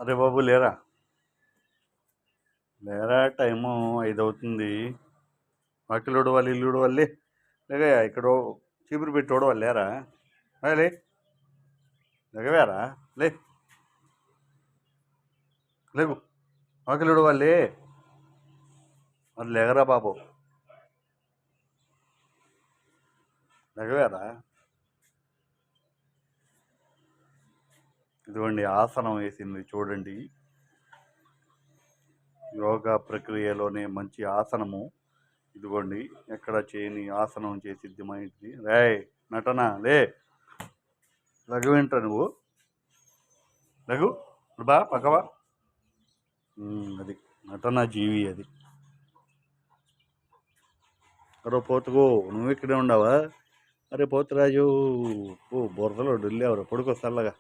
అరే బాబు లేరా లేరా, టైము 5 అవుతుంది. వాకిలు ఉడవాలి, ఇల్లు ఉడవాలి. లేగా ఇక్కడ చీపురు పెట్టి ఉడవాలి. లేరా లే, లేగవేరా, లే లేగు, వాకిలు ఉడవాలి. మరి లేగరా బాబు, లేగవేరా. ఇదిగోండి ఆసనం వేసింది చూడండి. యోగా ప్రక్రియలోనే మంచి ఆసనము. ఇదిగోండి ఎక్కడ చేయని ఆసనం చేసిద్ది మా ఇంటిది. రే నటన లే, లఘువేంట్రా నువ్వు, లఘు బా పక్కవా. అది నటన జీవి అది. అరే పోతుకో, నువ్వు ఇక్కడే ఉండవా? అరే పోతురాజు, ఓ బురదలో డొల్లేవరా, పడుకో చల్లగా.